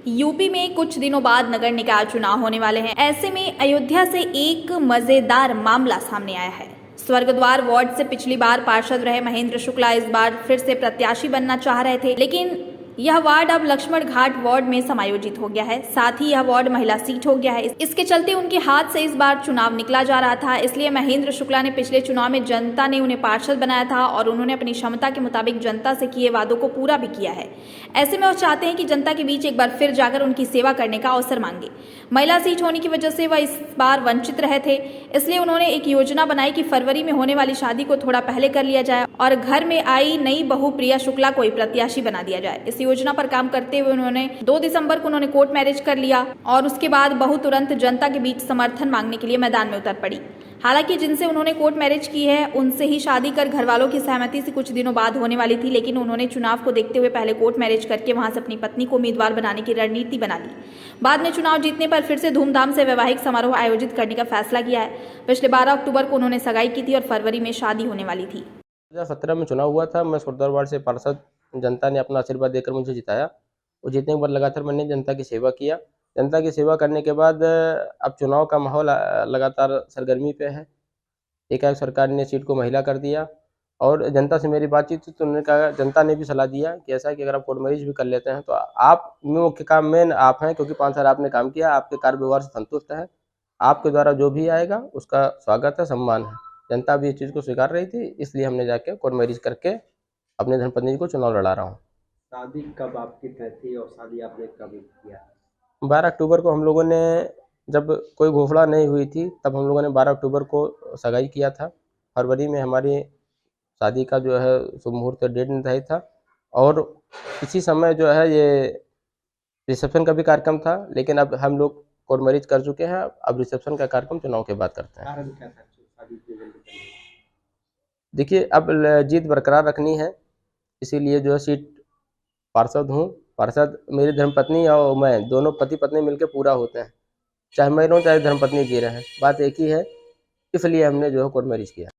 UP में कुछ दिनों बाद नगर निकाय चुनाव होने वाले हैं। ऐसे में अयोध्या से एक मजेदार मामला सामने आया है। स्वर्गद्वार वार्ड से पिछली बार पार्षद रहे महेंद्र शुक्ला इस बार फिर से प्रत्याशी बनना चाह रहे थे, लेकिन यह वार्ड अब लक्ष्मण घाट वार्ड में समायोजित हो गया है। साथ ही यह वार्ड महिला सीट हो गया है। इसके चलते उनके हाथ से इस बार चुनाव निकला जा रहा था। इसलिए महेंद्र शुक्ला ने पिछले चुनाव में जनता ने उन्हें पार्षद बनाया था और उन्होंने अपनी क्षमता के मुताबिक जनता से किए वादों को पूरा भी किया है। ऐसे में वो चाहते हैं कि जनता के बीच एक बार फिर जाकर उनकी सेवा करने का अवसर मांगे। महिला सीट होने की वजह से वह इस बार वंचित रहे थे, इसलिए उन्होंने एक योजना बनाई कि फरवरी में होने वाली शादी को थोड़ा पहले कर लिया जाए और घर में आई नई बहू प्रिया शुक्ला को ही प्रत्याशी बना दिया जाए। इस योजना पर काम करते हुए उन्होंने 2 दिसंबर को उन्होंने कोर्ट मैरिज कर लिया और उसके बाद बहू तुरंत जनता के बीच समर्थन मांगने के लिए मैदान में उतर पड़ी। हालांकि जिनसे उन्होंने कोर्ट मैरिज की है उनसे ही शादी कर घर वालों की सहमति से कुछ दिनों बाद होने वाली थी, लेकिन उन्होंने चुनाव को देखते हुए पहले कोर्ट मैरिज करके वहां से अपनी पत्नी को उम्मीदवार बनाने की रणनीति बना ली। बाद में चुनाव जीतने पर फिर से धूमधाम से वैवाहिक समारोह आयोजित करने का फैसला किया है। पिछले 12 अक्टूबर को उन्होंने सगाई की थी और फरवरी में शादी होने वाली थी। 2017 में चुनाव हुआ था। मैं स्वर्गद्वार वार्ड से पार्षद, जनता ने अपना आशीर्वाद देकर मुझे जिताया और जीतने के बाद लगातार मैंने जनता की सेवा किया। जनता की सेवा करने के बाद अब चुनाव का माहौल लगातार सरगर्मी पे है। एकाएक सरकार ने सीट को महिला कर दिया और जनता से मेरी बातचीत थी तो उन्होंने कहा, जनता ने भी सलाह दिया कि ऐसा है कि अगर आप कोर्ट मैरिज भी कर लेते हैं तो आप मुख्य काम मेन आप हैं, क्योंकि 5 साल आपने काम किया, आपके कार्य व्यवहार से संतुष्ट है, आपके द्वारा जो भी आएगा उसका स्वागत है, सम्मान है। जनता भी इस चीज़ को स्वीकार रही थी, इसलिए हमने जाके कोर्ट मैरिज करके अपने धर्मपत्नी को चुनाव लड़ा रहा हूँ। शादी कब आपकी तय थी और शादी आपने कब किया? 12 अक्टूबर को हम लोगों ने, जब कोई घोषणा नहीं हुई थी तब हम लोगों ने 12 अक्टूबर को सगाई किया था। फरवरी में हमारी शादी का जो है शुभ मुहूर्त डेट निर्धारित था और इसी समय जो है ये रिसेप्शन का भी कार्यक्रम था, लेकिन अब हम लोग कोर्ट मैरिज कर चुके हैं। अब रिसेप्शन का कार्यक्रम चुनाव के बाद करते हैं। कारण क्या था शादी इतनी जल्दी करने का? देखिए, अब जीत बरकरार रखनी है, इसीलिए जो है सीट पार्षद हूँ। पार्षद मेरी धर्मपत्नी और मैं दोनों पति पत्नी मिलकर पूरा होते हैं, चाहे मैं रहूँ चाहे धर्मपत्नी जी रहें, बात एक ही है। इसलिए हमने जो है कोर्ट मैरिज किया।